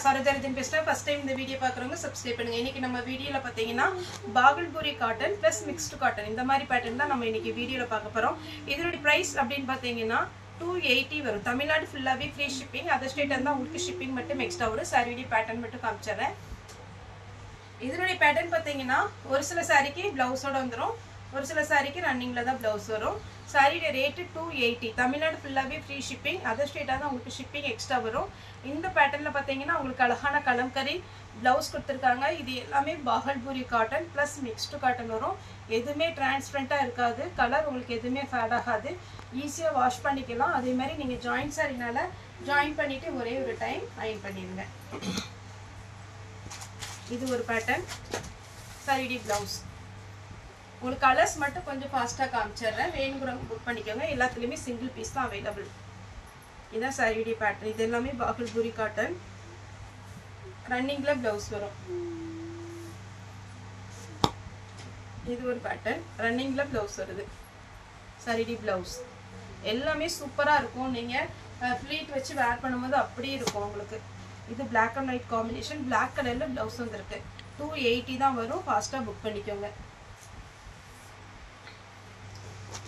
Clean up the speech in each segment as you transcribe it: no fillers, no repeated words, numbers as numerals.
சரோஜாரத்தின் பேசுகிறேன். First time இந்த video பார்க்குறவங்க சப்ஸ்கிரைப் பண்ணுங்கள். இன்றைக்கி நம்ம வீடியோவில் பார்த்தீங்கன்னா Bhagalpuri cotton plus mixed cotton இந்த மாதிரி பேட்டர்ன் தான் நம்ம இன்றைக்கி வீடியோவில் பார்க்க போகிறோம். இதனுடைய ப்ரைஸ் அப்படின்னு பார்த்தீங்கன்னா 280 வரும். தமிழ்நாடு ஃபுல்லாகவே ஃப்ரீ ஷிப்பிங். அதர் ஸ்டேட் இருந்தால் உங்களுக்கு ஷிப்பிங் மட்டும் எக்ஸ்ட்ரா வரும். சாரியுடைய பேட்டர்ன் மட்டும் காமிச்சிடுறேன். இதனுடைய பேட்டர்ன் பார்த்தீங்கன்னா ஒரு சில சாரிக்கு ப்ளவுஸோடு வந்துடும், ஒரு சில சாரிக்கு ரன்னிங்கில் தான் ப்ளவுஸ் வரும். சாரியோட ரேட்டு 280. தமிழ்நாடு ஃபுல்லாகவே ஃப்ரீ ஷிப்பிங். அதர் ஸ்டேட்டாக தான் உங்களுக்கு ஷிப்பிங் எக்ஸ்ட்ரா வரும். இந்த பேட்டர்னில் பார்த்தீங்கன்னா உங்களுக்கு அழகான கலம்கரி ப்ளவுஸ் கொடுத்துருக்காங்க. இது எல்லாமே Bhagalpuri cotton plus mixed cotton வரும். எதுவுமே டிரான்ஸ்பரண்ட்டாக இருக்காது. கலர் உங்களுக்கு எதுவுமே ஃபேட் ஆகாது. ஈஸியாக வாஷ் பண்ணிக்கலாம். அதே மாதிரி நீங்கள் ஜாயின்ட் சாரினால ஜாயின் பண்ணிவிட்டு ஒரே ஒரு டைம் அயர்ன் பண்ணிடுங்க. இது ஒரு பேட்டர்ன். சாரிடி ப்ளவுஸ். உங்களுக்கு கலர்ஸ் மட்டும் கொஞ்சம் ஃபாஸ்ட்டாக காமிச்சிடுறேன். வேணுங்கிறவங்க புக் பண்ணிக்கோங்க. எல்லாத்துலேயுமே சிங்கிள் பீஸ் தான் அவைலபிள். இதுதான் சாரியுடைய பேட்டர்ன். இது எல்லாமே பாகல்பூரி காட்டன். ரன்னிங்கில் ப்ளவுஸ் வரும். இது ஒரு பேட்டர்ன். ரன்னிங்கில் ப்ளவுஸ் வருது. சாரியுடைய ப்ளவுஸ் எல்லாமே சூப்பராக இருக்கும். நீங்கள் ஃப்ளீட் வச்சு வேர் பண்ணும்போது அப்படியே இருக்கும் உங்களுக்கு. இது black and white combination. Black கலரில் ப்ளவுஸ் வந்துருக்கு. 280 தான் வரும். ஃபாஸ்ட்டாக புக் பண்ணிக்கோங்க.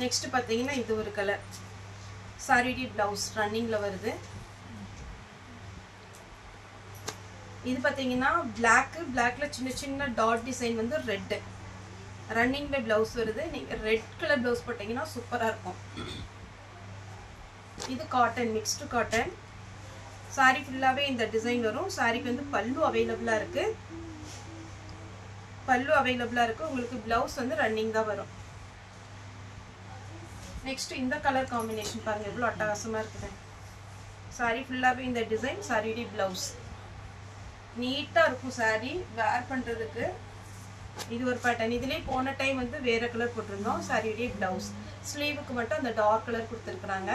நெக்ஸ்ட் பார்த்தீங்கன்னா இது ஒரு கலர். சாரிடி ப்ளவுஸ் ரன்னிங்கில் வருது. இது பார்த்தீங்கன்னா பிளாக்ல சின்ன சின்ன டாட் டிசைன் வந்து ரெட்டு. ரன்னிங்கில் ப்ளவுஸ் வருது. நீங்கள் ரெட் கலர் ப்ளவுஸ் போட்டிங்கன்னா சூப்பராக இருக்கும். இது காட்டன், மிக்ஸ்டு காட்டன். சாரி ஃபுல்லாகவே இந்த டிசைன் வரும். சாரிக்கு வந்து பல்லு அவைலபிளாக இருக்குது. உங்களுக்கு ப்ளவுஸ் வந்து ரன்னிங் தான் வரும். நெக்ஸ்ட் இந்த கலர் காம்பினேஷன் பாருங்கள் எவ்வளோ அட்டகாசமாக இருக்குது. சாரி ஃபுல்லாகவே இந்த டிசைன். சாரியுடைய ப்ளவுஸ் நீட்டாக இருக்கும். சாரி வேர் பண்ணுறதுக்கு. இது ஒரு பேட்டர்ன். இதிலே போன டைம் வந்து வேறு கலர் போட்டிருந்தோம். சாரியுடைய ப்ளவுஸ் ஸ்லீவுக்கு மட்டும் அந்த டார்க் கலர் கொடுத்துருக்குறாங்க.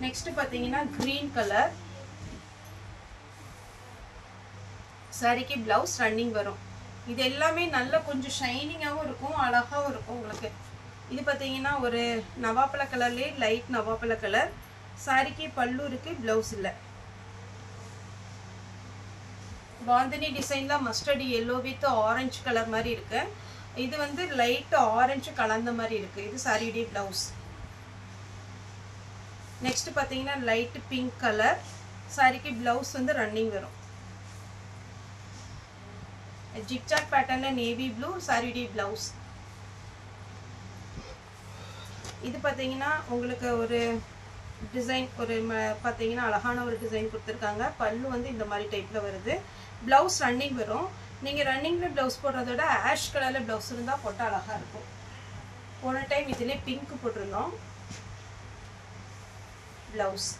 நெக்ஸ்ட் பார்த்தீங்கன்னா க்ரீன் கலர். சாரிக்கு ப்ளவுஸ் ரன்னிங் வரும். இது எல்லாமே நல்ல கொஞ்சம் ஷைனிங்காகவும் இருக்கும், அழகாகவும் இருக்கும் உங்களுக்கு. இது பார்த்தீங்கன்னா ஒரு நவாப்பழ கலர்லேயே லைட் நவாப்பழ கலர். சாரிக்கு பல்லு இருக்குது, ப்ளவுஸ் இல்லை. பாந்தினி டிசைனில் mustard yellow with orange colour மாதிரி இருக்கு. இது வந்து லைட் ஆரஞ்சு கலந்த மாதிரி இருக்குது. இது சாரியுடைய ப்ளவுஸ். நெக்ஸ்ட் பார்த்தீங்கன்னா லைட் பிங்க் கலர். சாரிக்கு ப்ளவுஸ் வந்து ரன்னிங் வரும். ஜிக்ஜாக் பேட்டர்னில் நேவி ப்ளூ. சாரியுடைய ப்ளவுஸ். இது பார்த்தீங்கன்னா உங்களுக்கு ஒரு டிசைன், ஒரு பார்த்தீங்கன்னா அழகான ஒரு டிசைன் கொடுத்துருக்காங்க. பல்லு வந்து இந்த மாதிரி டைப்பில் வருது. ப்ளவுஸ் ரன்னிங் வரும். நீங்கள் ரன்னிங்கில் ப்ளவுஸ் போடுறதோட ஆஷ் கலரில் ப்ளவுஸ் இருந்தால் போட்டால் அழகாக இருக்கும். போன டைம் இதிலே பிங்க் போட்டிருந்தோம். ப்ளவுஸ்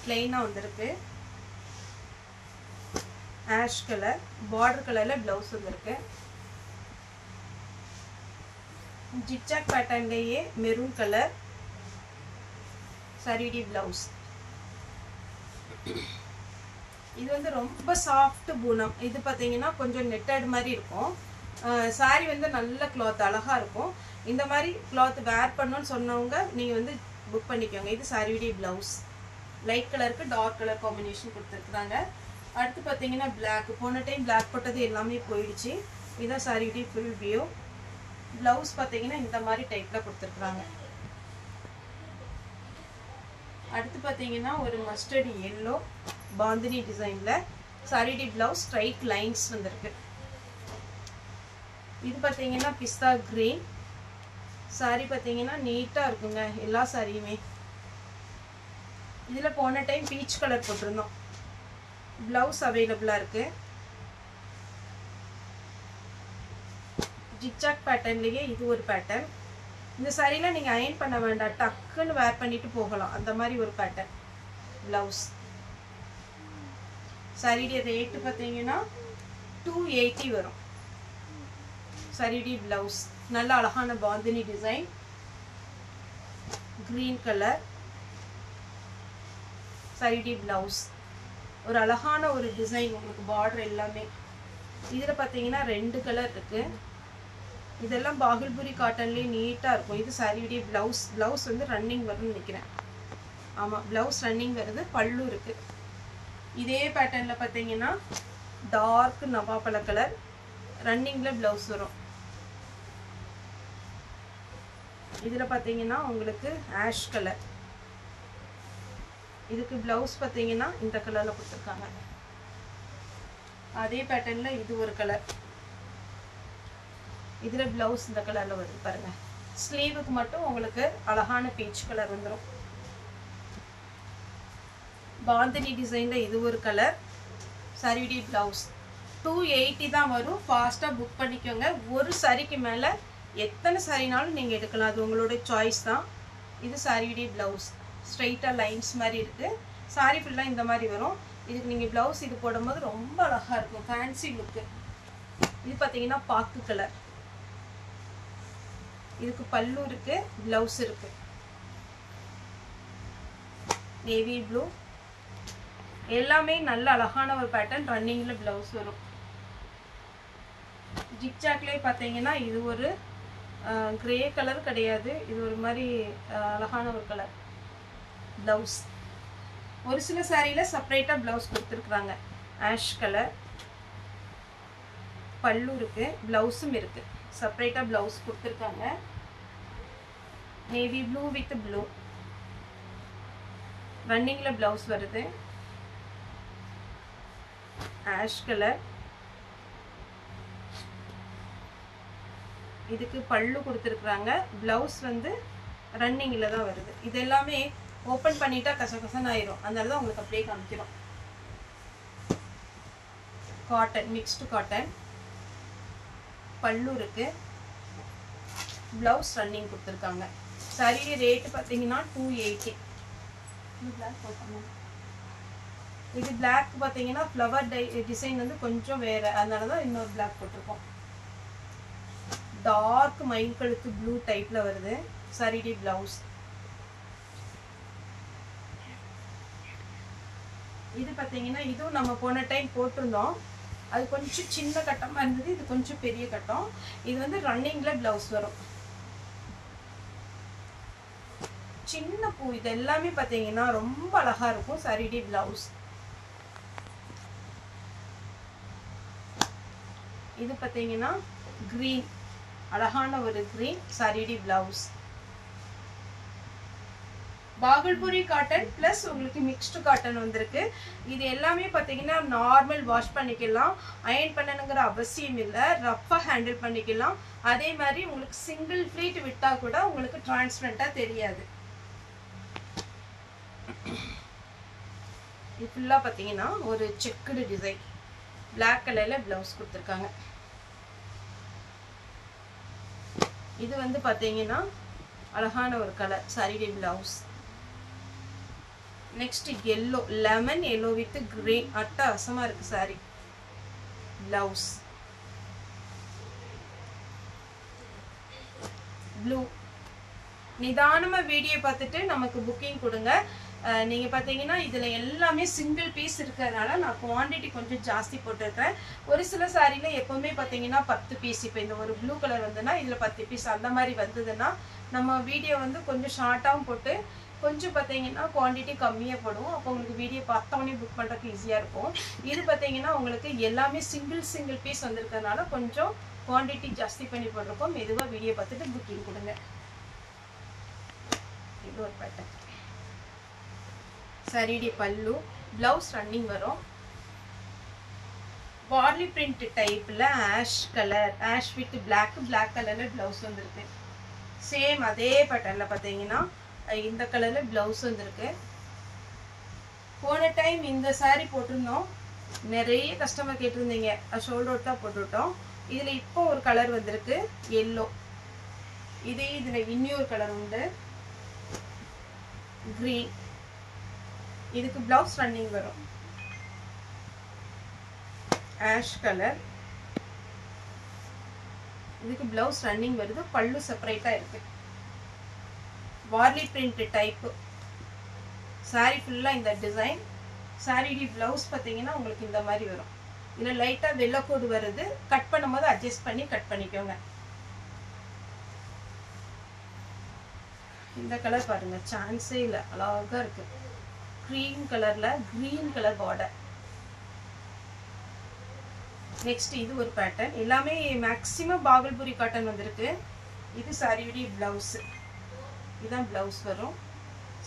பிளெயினாக வந்திருக்கு. ஆஷ் கலர் பார்டர் கலரில் ப்ளவுஸ் வந்திருக்கு. ஜிக்ஜாக் பேட்டர்ன்லேயே மெரூன் கலர். சாரியுடைய ப்ளவுஸ். இது வந்து ரொம்ப சாஃப்ட் பூனம். இது பார்த்தீங்கன்னா கொஞ்சம் நெட்டட் மாதிரி இருக்கும். சாரி வந்து நல்ல கிளாத், அழகாக இருக்கும். இந்த மாதிரி கிளாத் வேர் பண்ணணும்னு சொன்னவங்க நீங்கள் வந்து புக் பண்ணிக்கோங்க. இது சாரியுடைய ப்ளவுஸ். லைட் கலருக்கு டார்க் கலர் காம்பினேஷன் கொடுத்துருக்குறாங்க. அடுத்து பார்த்தீங்கன்னா பிளாக். போன டைம் பிளாக் போட்டது எல்லாமே போயிடுச்சு. இதுதான் சாரியுடைய ஃபுல் வியூ. ப்ளவுஸ் பார்த்தீங்கன்னா இந்த மாதிரி டைப்பில் கொடுத்துருக்குறாங்க. அடுத்து பார்த்தீங்கன்னா ஒரு மஸ்டர்டு எல்லோ பாந்தினி டிசைனில் சாரியுடைய ப்ளவுஸ் ஸ்ட்ரைட் லைன்ஸ் வந்திருக்கு. இது பார்த்தீங்கன்னா பிஸ்தா கிரீன். சாரி பார்த்தீங்கன்னா நீட்டாக இருக்குங்க எல்லா சாரியுமே. இதில் போன டைம் பீச் கலர் போட்டிருந்தோம். ப்ளவுஸ் அவைலபிளாக இருக்குது. ஜிக்ஜாக் பேட்டர்ன்லேயே இது ஒரு பேட்டர்ன். இந்த சாரியில் நீங்கள் அயர்ன் பண்ண வேண்டாம், டக்குன்னு வேர் பண்ணிட்டு போகலாம். அந்த மாதிரி ஒரு பேட்டர்ன். ப்ளவுஸ். சாரியுடைய ரேட்டு பார்த்தீங்கன்னா 280 வரும். சாரியுடைய ப்ளவுஸ் நல்ல அழகான பாந்தினி டிசைன். Green colour. சாரியுடைய ப்ளவுஸ் ஒரு அழகான ஒரு டிசைன் உங்களுக்கு. பார்டர் எல்லாமே இதில் பார்த்தீங்கன்னா 2 கலர் இருக்குது. இதெல்லாம் பாகல்பூரி காட்டன்லேயே நீட்டாக இருக்கும். இது சாரியுடைய ப்ளவுஸ் வந்து ரன்னிங் வரும்னு நினைக்கிறேன். ஆமாம், ப்ளவுஸ் ரன்னிங் வருது. பல்லு இருக்குது. இதே பேட்டர்ன்ல பாத்தீங்கன்னா டார்க் நவாப்பழ கலர் ரன்னிங்ல ப்ளவுஸ் வரும். இதுல பாத்தீங்கன்னா உங்களுக்கு ஆஷ் கலர். இதுக்கு ப்ளவுஸ் பாத்தீங்கன்னா இந்த கலர்ல கொடுத்திருக்காங்க. அதே பேட்டர்ன்ல இது ஒரு கலர். இதுல ப்ளவுஸ் இந்த கலர்ல வருது பாருங்க. ஸ்லீவுக்கு மட்டும் உங்களுக்கு அழகான பீச் கலர் வந்துரும். பாந்தினி டிசைன்ல இது ஒரு கலர். சாரியுடைய ப்ளவுஸ் 280 தான் வரும். ஃபாஸ்டா புக் பண்ணிக்கோங்க. ஒரு சாரிக்கு மேல எத்தனை சாரினாலும் நீங்க எடுக்கலாம். அது உங்களோட சாய்ஸ் தான். இது சாரியுடைய ப்ளவுஸ். ஸ்ட்ரைட்டா லைன்ஸ் மாதிரி இருக்கு. சாரி ஃபுல்லா இந்த மாதிரி வரும். இதுக்கு நீங்க ப்ளவுஸ் இது போடும்போது ரொம்ப அழகா இருக்கும். Fancy look. இது பாத்தீங்கன்னா பாக்கு கலர். இதுக்கு பல்லு இருக்கு, ப்ளவுஸ் இருக்கு. Navy blue. எல்லாமே நல்ல அழகான ஒரு பேட்டர்ன். ரன்னிங்ல ப்ளவுஸ் வரும். ஜிக்ஜாக்லயே பாத்தீங்கன்னா இது ஒரு கிரே கலர் கிடையாது. இது ஒரு மாதிரி அழகான ஒரு கலர். ப்ளவுஸ் ஒரு சில சாரியில செப்பரேட்டா ப்ளவுஸ் கொடுத்துருக்காங்க. Ash colour. பல்லு இருக்கு, ப்ளவுஸும் இருக்கு. செப்பரேட்டா ப்ளவுஸ் கொடுத்துருக்காங்க. Navy blue with blue. ரன்னிங்ல ப்ளவுஸ் வருது. Ash colour. இதுக்கு பல்லு கொடுத்துருக்காங்க. ப்ளவுஸ் வந்து ரன்னிங்ல தான் வருது. இது எல்லாமே ஓபன் பண்ணிட்டா கசகசன்னு ஆயிரும். அதனால தான் உங்களுக்கு அப்படியே காமிக்கிறோம். Cotton, mixed cotton. பல்லு இருக்கு, ப்ளவுஸ் ரன்னிங் கொடுத்துருக்காங்க. சாரி ரேட் பார்த்தீங்கன்னா 280. இது பிளாக் பார்த்தீங்கன்னா ஃப்ளவர் டிசைன் வந்து கொஞ்சம் வேற. அதனால தான் இன்னொரு பிளாக் போட்டிருக்கோம். டார்க் மயில் கழுத்து ப்ளூ டைப்ல வருது. சாரிடி ப்ளவுஸ். இது பார்த்தீங்கன்னா இதுவும் நம்ம போன டைம் போட்டிருந்தோம். அது கொஞ்சம் சின்ன கட்டமா இருந்தது. இது கொஞ்சம் பெரிய கட்டம். இது வந்து ரன்னிங்ல ப்ளவுஸ் வரும். சின்ன பூ. இது எல்லாமே பார்த்தீங்கன்னா ரொம்ப அழகா இருக்கும். சாரிடி ப்ளவுஸ். இது பார்த்தீங்கன்னா கிரீன், அழகான ஒரு கிரீன். சாரிடி ப்ளவுஸ். பாகல்பூரி காட்டன் பிளஸ் உங்களுக்கு மிக்ஸ்டு காட்டன் வந்திருக்கு. இது எல்லாமே பார்த்தீங்கன்னா நார்மல் வாஷ் பண்ணிக்கலாம். அயன் பண்ணணுங்கிற அவசியம் இல்லை. ரஃபா ஹேண்டில் பண்ணிக்கலாம். அதே மாதிரி உங்களுக்கு சிங்கிள் ஃப்ளீட் விட்டா கூட உங்களுக்கு டிரான்ஸ்பரண்டா தெரியாது. இது ஃபுல்லா பார்த்தீங்கன்னா ஒரு செக்குடு டிசைன். பிளாக் கலர்ல ப்ளவுஸ் கொடுத்துருக்காங்க. இது வந்து பார்த்தீங்கன்னா அழகான ஒரு கலர். சாரிடி blouse. Next yellow, lemon yellow with grey. அட்டகாசமா இருக்கு சாரி. Blouse blue. நிதானமா வீடியோ பார்த்துட்டு நமக்கு புக்கிங் கொடுங்க. நீங்க பாத்தீங்கன்னா இதுல எல்லாமே சிங்கிள் பீஸ் இருக்கிறதுனால நான் குவாண்டிட்டி கொஞ்சம் ஜாஸ்தி போட்டிருக்கேன். ஒரு சில சாரியில எப்பவுமே பாத்தீங்கன்னா 10 பீஸ். இப்போ இந்த ஒரு ப்ளூ கலர் வந்துன்னா இதுல 10 பீஸ் அந்த மாதிரி வந்ததுன்னா நம்ம வீடியோ வந்து கொஞ்சம் ஷார்ட்டாகவும் போட்டு கொஞ்சம் பாத்தீங்கன்னா குவாண்டிட்டி கம்மியா போடுவோம். அப்போ உங்களுக்கு வீடியோ பார்த்தோன்னே புக் பண்றதுக்கு ஈஸியா இருக்கும். இது பாத்தீங்கன்னா உங்களுக்கு எல்லாமே சிங்கிள் பீஸ் வந்திருக்கிறதுனால கொஞ்சம் குவாண்டிட்டி ஜாஸ்தி பண்ணி போட்டிருக்கோம். மெதுவா வீடியோ பார்த்துட்டு புக்கிங் கொடுங்க. இது ஒரு பேட்டர்ன். சாரிடி பல்லு. ப்ளவுஸ் ரன்னிங் வரும். வார்லி பிரிண்ட் டைப்ல ash colour. Ash with black. Black கலர்ல ப்ளவுஸ் வந்திருக்கு. சேம் அதே பேட்டர்ன்ல பாத்தீங்கன்னா இந்த கலர்ல ப்ளவுஸ் வந்திருக்கு. போன டைம் இந்த சாரி போட்டிருந்தோம். நிறைய கஸ்டமர் கேட்டிருந்தீங்க. ஷோல்டர் அவுட் தான் போட்டுவிட்டோம். இதுல இப்போ ஒரு கலர் வந்திருக்கு yellow. இதே இதுல இன்னொரு கலர் உண்டு கிரீன். இதுக்கு ப்ளவுஸ் ரன்னிங் வரும். Ash colour. இதுக்கு ப்ளவுஸ் ரன்னிங் வருது. பல்லு செப்பரேட்டா இருக்கு. Warli print type. சாரி ஃபுல்லா இந்த டிசைன். சாரிடி ப்ளவுஸ் பார்த்தீங்கன்னா உங்களுக்கு இந்த மாதிரி வரும். இதுல லைட்டா வெள்ளை கோடு வருது. கட் பண்ணும்போது அட்ஜஸ்ட் பண்ணி கட் பண்ணிக்கோங்க. இந்த கலர் பாருங்க, சான்ஸே இல்லை. அழகா இருக்கு. கிரீன் கலர்ல கிரீன் கலர் பார்டர். நெக்ஸ்ட் இது ஒரு பேட்டர்ன். எல்லாமே மேக்ஸிமம் பாகல்பூரி காட்டன் வந்திருக்கு. இது சாரியுடைய பிளவுஸ். இதுதான் பிளவுஸ் வரும்.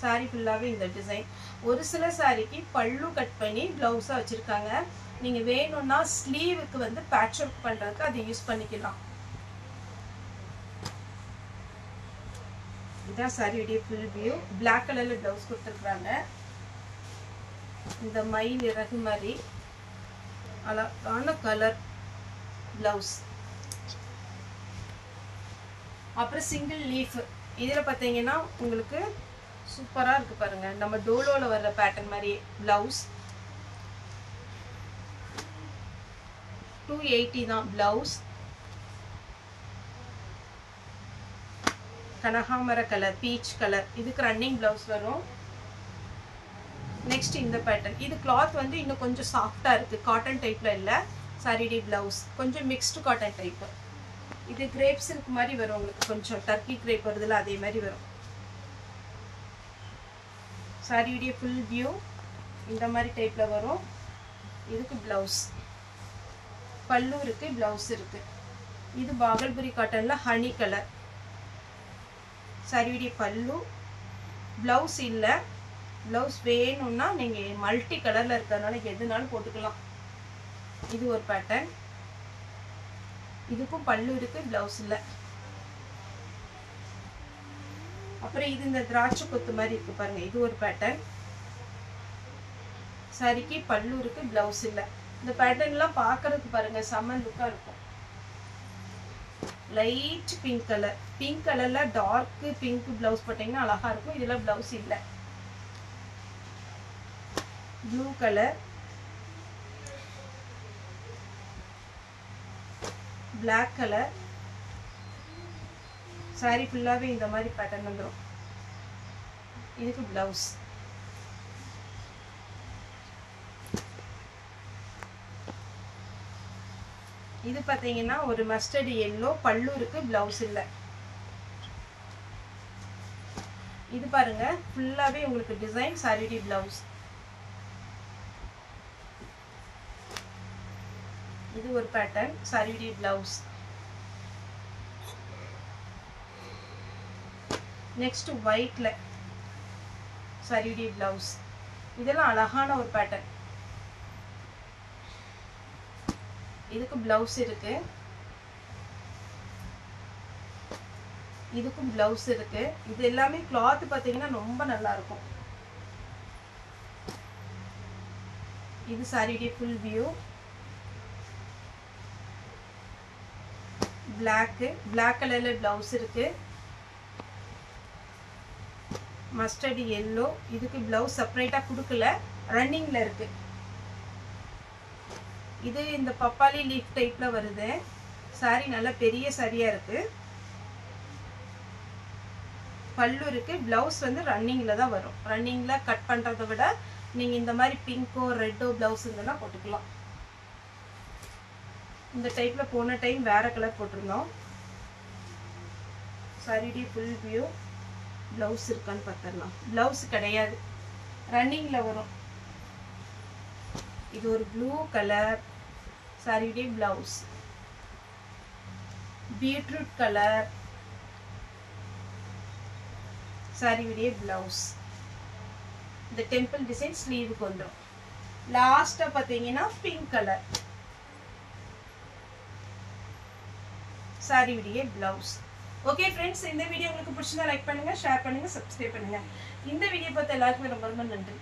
சாரி ஃபுல்லாகவே இந்த டிசைன். ஒரு சில சாரிக்கு பல்லு கட் பண்ணி பிளவுஸாக வச்சுருக்காங்க. நீங்கள் வேணும்னா ஸ்லீவுக்கு வந்து பேட்ச் ஒர்க் பண்ணுறதுக்கு அதை யூஸ் பண்ணிக்கலாம். இதுதான் சாரியுடைய ஃபுல் வியூ. பிளாக் கலரில் பிளவுஸ் கொடுத்துருக்குறாங்க. இந்த மயில் இறகு மாதிரி அழகான கலர் பிளவுஸ். அப்புறம் சிங்கிள் லீஃப். இதில் பார்த்தீங்கன்னா உங்களுக்கு சூப்பராக இருக்குது பாருங்கள். நம்ம டோலோவில் வர்ற பேட்டர்ன் மாதிரி பிளவுஸ். 280 தான் பிளவுஸ். கனகாமர கலர், பீச் கலர். இதுக்கு ரன்னிங் பிளவுஸ் வரும். நெக்ஸ்ட் இந்த பேட்டர்ன். இது கிளாத் வந்து இன்னும் கொஞ்சம் சாஃப்டாக இருக்குது. காட்டன் டைப்பில் இல்லை. சாரிடி பிளவுஸ் கொஞ்சம் மிக்ஸ்டு காட்டன் டைப்பு. இது கிரேப் சில்க் மாதிரி வரும். உங்களுக்கு கொஞ்சம் டர்க்கி கிரேப் வருதுல அதே மாதிரி வரும். சாரியுடைய ஃபுல் வியூ இந்த மாதிரி டைப்பில் வரும். இதுக்கு பிளவுஸ். பல்லு இருக்குது, பிளவுஸ் இருக்குது. இது பாகல்புரி காட்டனில் ஹனி கலர். சாரியுடைய பல்லு. பிளவுஸ் இல்லை. பிளவுஸ் வேணும்னா நீங்கள் மல்டி கலரில் இருக்கிறதுனால எதுனாலும் போட்டுக்கலாம். இது ஒரு பேட்டர்ன். இதுக்கும் பல்லு இருக்குது, பிளவுஸ் இல்லை. அப்புறம் இது இந்த திராட்சை கொத்து மாதிரி இருக்குது பாருங்கள். இது ஒரு பேட்டர்ன். சாரிக்கு பல்லு இருக்குது, பிளவுஸ் இல்லை. இந்த பேட்டர்ன்லாம் பார்க்கறதுக்கு பாருங்கள் செம்ம லுக்காக இருக்கும். Light pink colour. பிங்க் கலரில் டார்க்கு பிங்க் பிளவுஸ் போட்டிங்கன்னா அழகாக இருக்கும். இதில் பிளவுஸ் இல்லை. Blue colour, black colour. Sari ஃபுல்லாகவே இந்த மாதிரி பேட்டர்ன் வந்துடும். இதுக்கு பிளவுஸ். இது பார்த்தீங்கன்னா ஒரு மஸ்டர்ட் எல்லோ. பல்லு இருக்கு, பிளவுஸ் இல்லை. இது பாருங்க ஃபுல்லாகவே உங்களுக்கு டிசைன். சாரிடி பிளவுஸ். இது ஒரு பேட்டர்ன். சாரிடி பிளவுஸ். நெக்ஸ்ட் ஒயிட்ல சாரிடி பிளவுஸ். இதெல்லாம் அழகான ஒரு பேட்டர்ன். இதுக்கு பிளவுஸ் இருக்கு. இதுக்கும் பிளவுஸ் இருக்கு. இது எல்லாமே கிளாத் பார்த்தீங்கன்னா ரொம்ப நல்லா இருக்கும். இது சாரிடி ஃபுல் வியூ. பிளாக் கலர்ல பிளவுஸ் இருக்கு. Mustard yellow. இதுக்கு பிளவுஸ் செப்பரேட்டா கொடுக்கல, ரன்னிங்ல இருக்கு. இது இந்த பப்பாளி லீஃப் டைப்ல வருது. சாரி நல்ல பெரிய சாரியா இருக்கு. பல்லு இருக்கு, பிளவுஸ் வந்து ரன்னிங்ல தான் வரும். ரன்னிங்ல கட் பண்றதை விட நீங்க இந்த மாதிரி பிங்கோ ரெட்டோ பிளவுஸ் இருந்தா போட்டுக்கலாம். இந்த டைப்ல போன டைம் வேற கலர் போட்டிருந்தோம். சாரிடி ஃபுல் வியூ. பிளவுஸ் இருக்கான்னு பார்த்துடலாம். பிளவுஸ் கிடையாது, ரன்னிங்ல வரும். இது ஒரு ப்ளூ கலர். சாரியுடைய பிளவுஸ். Beetroot colour. சாரியுடைய பிளவுஸ். இந்த டெம்பிள் டிசைன் ஸ்லீவுக்கு வந்துடும். லாஸ்டா பார்த்தீங்கன்னா பிங்க் கலர். சாரியுடைய பிளவுஸ். ஓகே ஃப்ரெண்ட்ஸ், இந்த வீடியோ உங்களுக்கு பிடிச்சிருந்தா லைக் பண்ணுங்க, ஷேர் பண்ணுங்க, சப்ஸ்கிரைப் பண்ணுங்க. இந்த வீடியோ பார்த்த எல்லாருக்குமே ரொம்ப ரொம்ப நன்றி.